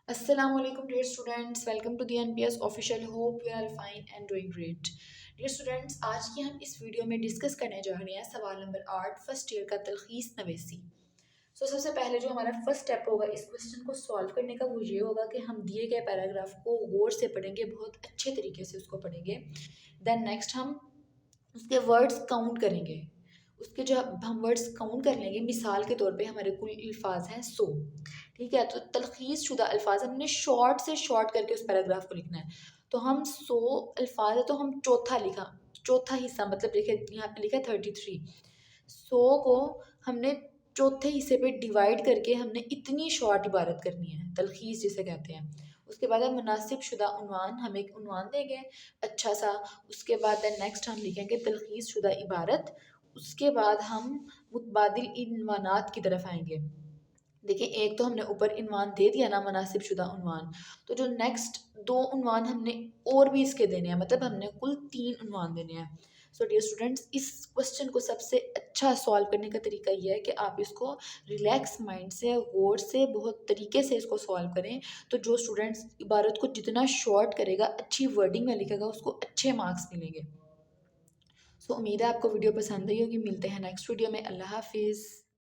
Assalamu alaikum dear students, welcome to the NPS official. Hope you are fine and doing great. Dear students, आज की हम इस video में discuss करने जा रहे हैं सवाल नंबर 8 फर्स्ट ईयर का तलखीस नवेसी। सबसे पहले जो हमारा फर्स्ट स्टेप होगा इस क्वेश्चन को सॉल्व करने का वो ये होगा कि हम दिए गए पैराग्राफ को गौर से पढ़ेंगे, बहुत अच्छे तरीके से उसको पढ़ेंगे। देन नेक्स्ट हम उसके वर्ड्स काउंट करेंगे। उसके जो हम वर्ड्स काउंट कर लेंगे, मिसाल के तौर पे हमारे कुल अल्फाज हैं 100, ठीक है। तो तलखीस शुदा अल्फाज हमने शॉर्ट से शॉर्ट करके उस पैराग्राफ को लिखना है। तो हम 100 अल्फाज है तो हम चौथा हिस्सा मतलब लिखे, यहाँ पे लिखा 33। 100 को हमने चौथे हिस्से पे डिवाइड करके हमने इतनी शॉर्ट इबारत करनी है, तलखीस जिसे कहते हैं। उसके बाद है मुनासिब शुदा उन्वान, हम एक उन्वान देंगे अच्छा सा। उसके बाद नेक्स्ट हम लिखेंगे तलखीस शुदा इबारत। उसके बाद हम मुतबादिल इनवानात की तरफ आएंगे। देखिए एक तो हमने ऊपर इनवान दे दिया ना, मुनासिब शुदा उन्वान। तो जो नेक्स्ट 2 उन्वान हमने और भी इसके देने हैं, मतलब हमने कुल 3 उन्वान देने हैं। सो डियर स्टूडेंट्स, इस क्वेश्चन को सबसे अच्छा सॉल्व करने का तरीका ये है कि आप इसको रिलैक्स माइंड से, गौर से, बहुत तरीके से इसको सॉल्व करें। तो जो स्टूडेंट्स इबारत को जितना शॉर्ट करेगा, अच्छी वर्डिंग में लिखेगा, उसको अच्छे मार्क्स मिलेंगे। सो उम्मीद है आपको वीडियो पसंद आई होगी। मिलते हैं नेक्स्ट वीडियो में। अल्लाह हाफिज़।